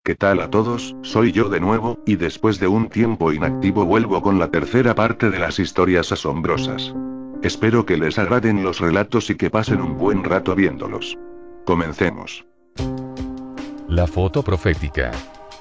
¿Qué tal a todos? Soy yo de nuevo, y después de un tiempo inactivo vuelvo con la tercera parte de las historias asombrosas. Espero que les agraden los relatos y que pasen un buen rato viéndolos. Comencemos. La foto profética.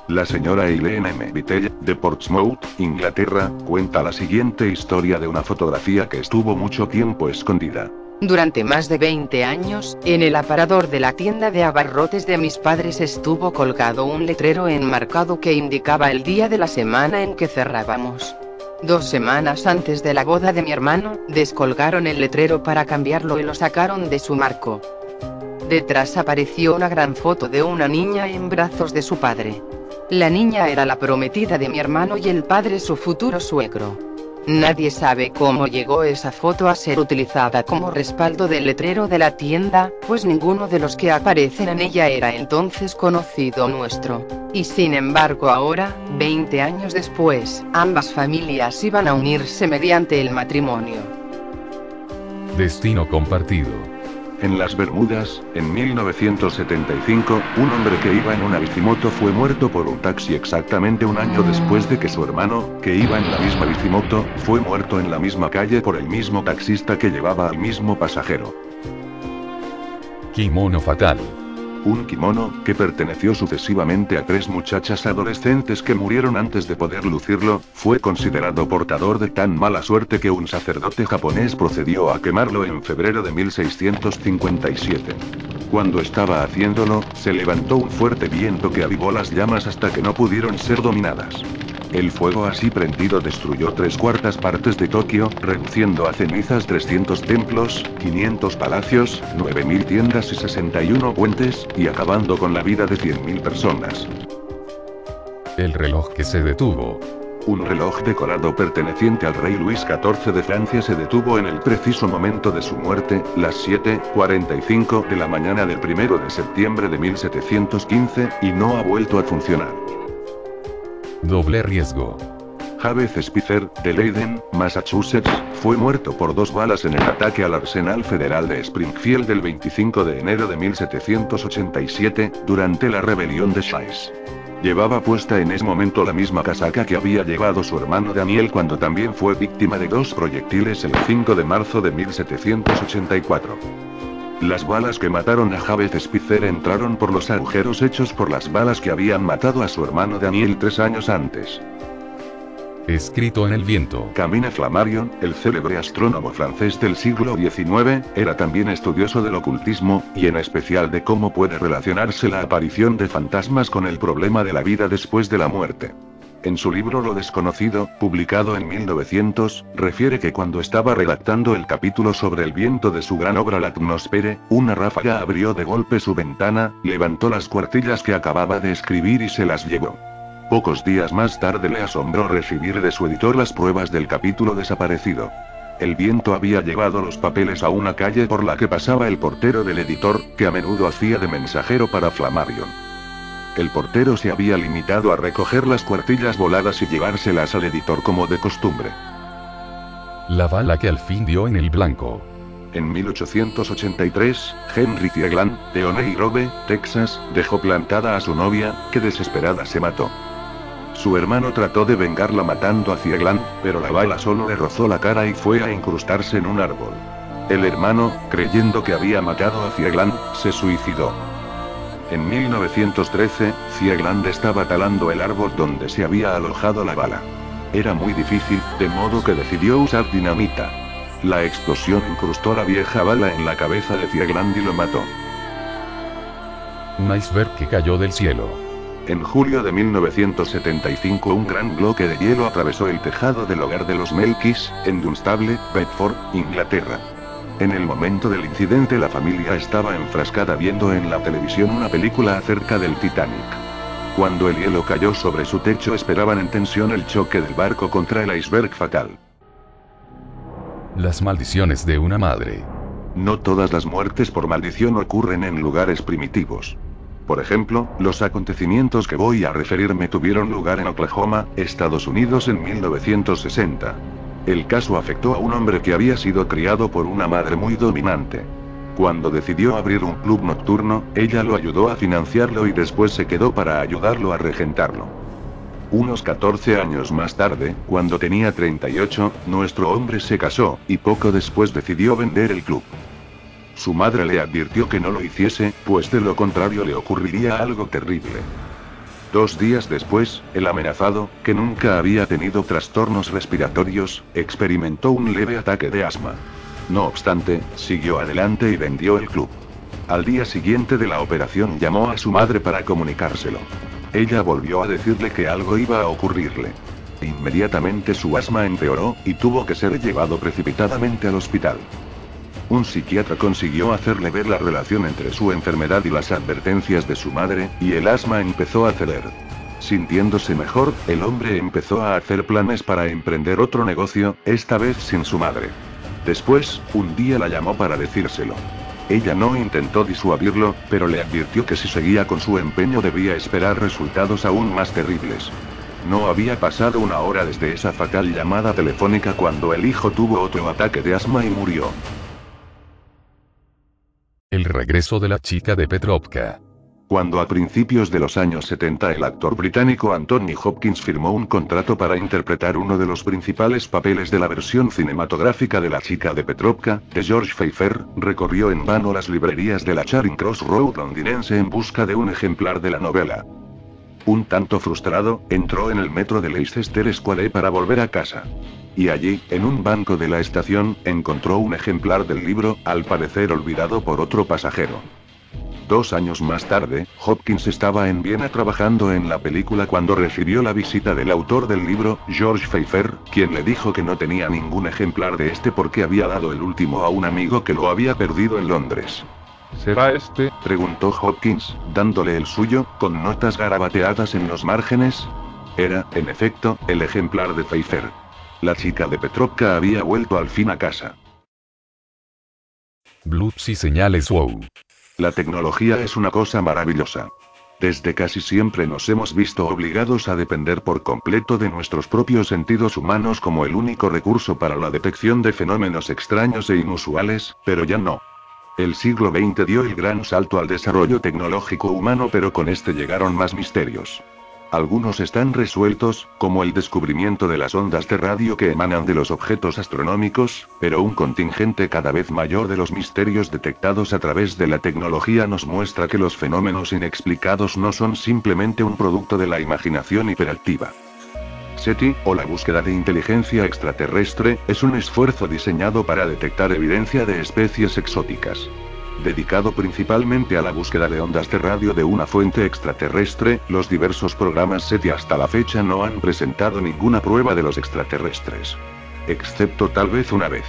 La señora Eileen M. Vitell, de Portsmouth, Inglaterra, cuenta la siguiente historia de una fotografía que estuvo mucho tiempo escondida. Durante más de 20 años, en el aparador de la tienda de abarrotes de mis padres estuvo colgado un letrero enmarcado que indicaba el día de la semana en que cerrábamos. 2 semanas antes de la boda de mi hermano, descolgaron el letrero para cambiarlo y lo sacaron de su marco. Detrás apareció una gran foto de una niña en brazos de su padre. La niña era la prometida de mi hermano y el padre su futuro suegro. Nadie sabe cómo llegó esa foto a ser utilizada como respaldo del letrero de la tienda, pues ninguno de los que aparecen en ella era entonces conocido nuestro. Y sin embargo ahora, 20 años después, ambas familias iban a unirse mediante el matrimonio. Destino compartido. En las Bermudas, en 1975, un hombre que iba en una bicimoto fue muerto por un taxi exactamente un año después de que su hermano, que iba en la misma bicimoto, fue muerto en la misma calle por el mismo taxista que llevaba al mismo pasajero. Kimono fatal. Un kimono, que perteneció sucesivamente a 3 muchachas adolescentes que murieron antes de poder lucirlo, fue considerado portador de tan mala suerte que un sacerdote japonés procedió a quemarlo en febrero de 1657. Cuando estaba haciéndolo, se levantó un fuerte viento que avivó las llamas hasta que no pudieron ser dominadas. El fuego así prendido destruyó 3/4 partes de Tokio, reduciendo a cenizas 300 templos, 500 palacios, 9.000 tiendas y 61 puentes, y acabando con la vida de 100.000 personas. El reloj que se detuvo. Un reloj decorado perteneciente al rey Luis XIV de Francia se detuvo en el preciso momento de su muerte, las 7:45 de la mañana del 1 de septiembre de 1715, y no ha vuelto a funcionar. Doble riesgo. Jabez Spitzer, de Leiden, Massachusetts, fue muerto por 2 balas en el ataque al Arsenal Federal de Springfield el 25 de enero de 1787, durante la rebelión de Shays. Llevaba puesta en ese momento la misma casaca que había llevado su hermano Daniel cuando también fue víctima de 2 proyectiles el 5 de marzo de 1784. Las balas que mataron a Jabez Spitzer entraron por los agujeros hechos por las balas que habían matado a su hermano Daniel 3 años antes. Escrito en el viento. Camille Flammarion, el célebre astrónomo francés del siglo XIX, era también estudioso del ocultismo, y en especial de cómo puede relacionarse la aparición de fantasmas con el problema de la vida después de la muerte. En su libro Lo desconocido, publicado en 1900, refiere que cuando estaba redactando el capítulo sobre el viento de su gran obra La atmósfera, una ráfaga abrió de golpe su ventana, levantó las cuartillas que acababa de escribir y se las llevó. Pocos días más tarde le asombró recibir de su editor las pruebas del capítulo desaparecido. El viento había llevado los papeles a una calle por la que pasaba el portero del editor, que a menudo hacía de mensajero para Flammarion. El portero se había limitado a recoger las cuartillas voladas y llevárselas al editor como de costumbre. La bala que al fin dio en el blanco. En 1883, Henry Thiegland, de Honey Grove, Texas, dejó plantada a su novia, que desesperada se mató. Su hermano trató de vengarla matando a Thiegland, pero la bala solo le rozó la cara y fue a incrustarse en un árbol. El hermano, creyendo que había matado a Thiegland, se suicidó. En 1913, Thiegland estaba talando el árbol donde se había alojado la bala. Era muy difícil, de modo que decidió usar dinamita. La explosión incrustó la vieja bala en la cabeza de Thiegland y lo mató. Un iceberg que cayó del cielo. En julio de 1975 un gran bloque de hielo atravesó el tejado del hogar de los Melkis, en Dunstable, Bedford, Inglaterra. En el momento del incidente la familia estaba enfrascada viendo en la televisión una película acerca del Titanic. Cuando el hielo cayó sobre su techo esperaban en tensión el choque del barco contra el iceberg fatal. Las maldiciones de una madre. No todas las muertes por maldición ocurren en lugares primitivos. Por ejemplo, los acontecimientos que voy a referirme tuvieron lugar en Oklahoma, Estados Unidos en 1960. El caso afectó a un hombre que había sido criado por una madre muy dominante. Cuando decidió abrir un club nocturno, ella lo ayudó a financiarlo y después se quedó para ayudarlo a regentarlo. Unos 14 años más tarde, cuando tenía 38, nuestro hombre se casó, y poco después decidió vender el club. Su madre le advirtió que no lo hiciese, pues de lo contrario le ocurriría algo terrible. 2 días después, el amenazado, que nunca había tenido trastornos respiratorios, experimentó un leve ataque de asma. No obstante, siguió adelante y vendió el club. Al día siguiente de la operación llamó a su madre para comunicárselo. Ella volvió a decirle que algo iba a ocurrirle. Inmediatamente su asma empeoró, y tuvo que ser llevado precipitadamente al hospital. Un psiquiatra consiguió hacerle ver la relación entre su enfermedad y las advertencias de su madre, y el asma empezó a ceder. Sintiéndose mejor, el hombre empezó a hacer planes para emprender otro negocio, esta vez sin su madre. Después, un día la llamó para decírselo. Ella no intentó disuadirlo, pero le advirtió que si seguía con su empeño debía esperar resultados aún más terribles. No había pasado una hora desde esa fatal llamada telefónica cuando el hijo tuvo otro ataque de asma y murió. El regreso de la chica de Petrovka. Cuando a principios de los años 70 el actor británico Anthony Hopkins firmó un contrato para interpretar uno de los principales papeles de la versión cinematográfica de La chica de Petrovka, de George Pfeiffer, recorrió en vano las librerías de la Charing Cross Road londinense en busca de un ejemplar de la novela. Un tanto frustrado, entró en el metro de Leicester Square para volver a casa. Y allí, en un banco de la estación, encontró un ejemplar del libro, al parecer olvidado por otro pasajero. 2 años más tarde, Hopkins estaba en Viena trabajando en la película cuando recibió la visita del autor del libro, George Pfeiffer, quien le dijo que no tenía ningún ejemplar de este porque había dado el último a un amigo que lo había perdido en Londres. ¿Será este?, preguntó Hopkins, dándole el suyo, con notas garabateadas en los márgenes. Era, en efecto, el ejemplar de Pfeiffer. La chica de Petrovka había vuelto al fin a casa. Bloops y señales wow. La tecnología es una cosa maravillosa. Desde casi siempre nos hemos visto obligados a depender por completo de nuestros propios sentidos humanos como el único recurso para la detección de fenómenos extraños e inusuales, pero ya no. El siglo XX dio el gran salto al desarrollo tecnológico humano, pero con este llegaron más misterios. Algunos están resueltos, como el descubrimiento de las ondas de radio que emanan de los objetos astronómicos, pero un contingente cada vez mayor de los misterios detectados a través de la tecnología nos muestra que los fenómenos inexplicados no son simplemente un producto de la imaginación hiperactiva. SETI, o la búsqueda de inteligencia extraterrestre, es un esfuerzo diseñado para detectar evidencia de especies exóticas. Dedicado principalmente a la búsqueda de ondas de radio de una fuente extraterrestre, los diversos programas SETI hasta la fecha no han presentado ninguna prueba de los extraterrestres. Excepto tal vez una vez.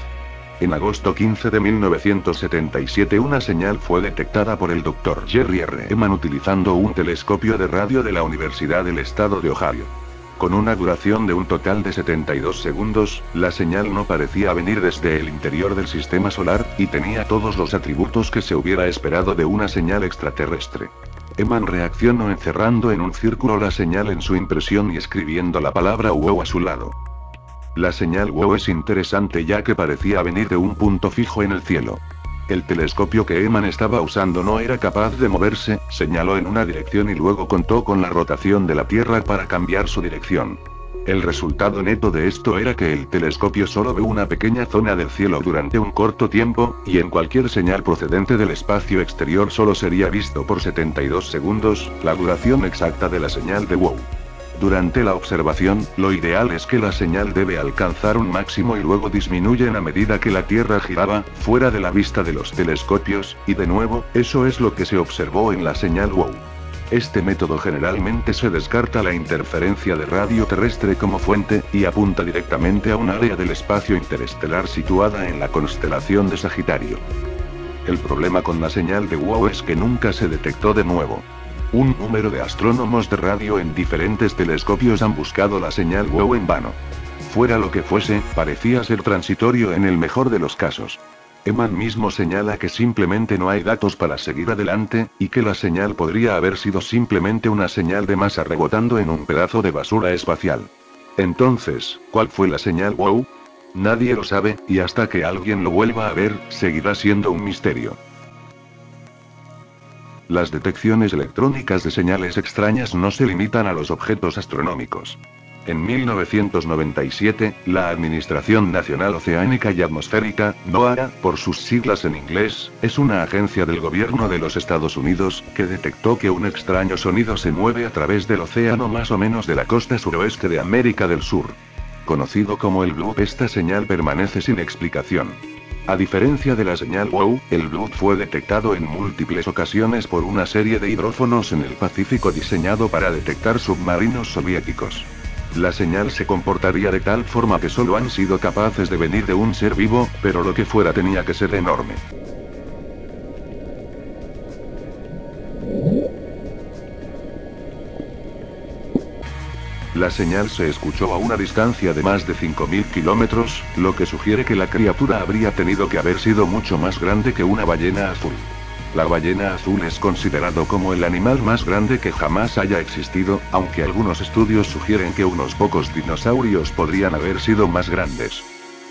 En agosto 15 de 1977 una señal fue detectada por el Dr. Jerry R. Eman utilizando un telescopio de radio de la Universidad del Estado de Ohio. Con una duración de un total de 72 segundos, la señal no parecía venir desde el interior del sistema solar, y tenía todos los atributos que se hubiera esperado de una señal extraterrestre. Eman reaccionó encerrando en un círculo la señal en su impresión y escribiendo la palabra wow a su lado. La señal wow es interesante ya que parecía venir de un punto fijo en el cielo. El telescopio que Eman estaba usando no era capaz de moverse, señaló en una dirección y luego contó con la rotación de la Tierra para cambiar su dirección. El resultado neto de esto era que el telescopio solo ve una pequeña zona del cielo durante un corto tiempo, y en cualquier señal procedente del espacio exterior solo sería visto por 72 segundos, la duración exacta de la señal de wow. Durante la observación, lo ideal es que la señal debe alcanzar un máximo y luego disminuyen a medida que la Tierra giraba, fuera de la vista de los telescopios, y de nuevo, eso es lo que se observó en la señal wow. Este método generalmente se descarta la interferencia de radio terrestre como fuente, y apunta directamente a un área del espacio interestelar situada en la constelación de Sagitario. El problema con la señal de wow es que nunca se detectó de nuevo. Un número de astrónomos de radio en diferentes telescopios han buscado la señal wow en vano. Fuera lo que fuese, parecía ser transitorio en el mejor de los casos. Eman mismo señala que simplemente no hay datos para seguir adelante, y que la señal podría haber sido simplemente una señal de masa rebotando en un pedazo de basura espacial. Entonces, ¿cuál fue la señal wow? Nadie lo sabe, y hasta que alguien lo vuelva a ver, seguirá siendo un misterio. Las detecciones electrónicas de señales extrañas no se limitan a los objetos astronómicos. En 1997, la Administración Nacional Oceánica y Atmosférica, NOAA, por sus siglas en inglés, es una agencia del gobierno de los Estados Unidos, que detectó que un extraño sonido se mueve a través del océano más o menos de la costa suroeste de América del Sur. Conocido como el bloop, esta señal permanece sin explicación. A diferencia de la señal WOW, el bloop fue detectado en múltiples ocasiones por una serie de hidrófonos en el Pacífico diseñado para detectar submarinos soviéticos. La señal se comportaría de tal forma que solo han sido capaces de venir de un ser vivo, pero lo que fuera tenía que ser enorme. La señal se escuchó a una distancia de más de 5.000 kilómetros, lo que sugiere que la criatura habría tenido que haber sido mucho más grande que una ballena azul. La ballena azul es considerado como el animal más grande que jamás haya existido, aunque algunos estudios sugieren que unos pocos dinosaurios podrían haber sido más grandes.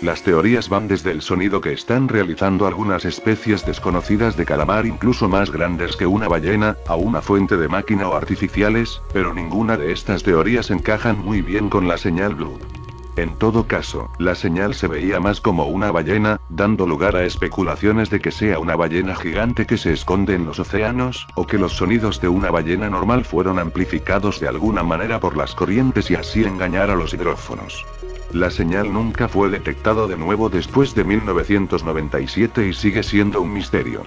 Las teorías van desde el sonido que están realizando algunas especies desconocidas de calamar incluso más grandes que una ballena, a una fuente de máquina o artificiales, pero ninguna de estas teorías encajan muy bien con la señal bloop. En todo caso, la señal se veía más como una ballena, dando lugar a especulaciones de que sea una ballena gigante que se esconde en los océanos, o que los sonidos de una ballena normal fueron amplificados de alguna manera por las corrientes y así engañar a los hidrófonos. La señal nunca fue detectado de nuevo después de 1997 y sigue siendo un misterio.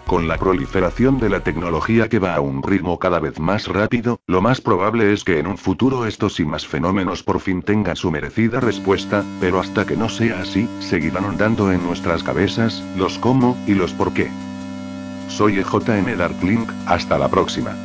Con la proliferación de la tecnología que va a un ritmo cada vez más rápido, lo más probable es que en un futuro estos y más fenómenos por fin tengan su merecida respuesta, pero hasta que no sea así, seguirán ondando en nuestras cabezas, los cómo, y los por qué. Soy EJM Darklink, hasta la próxima.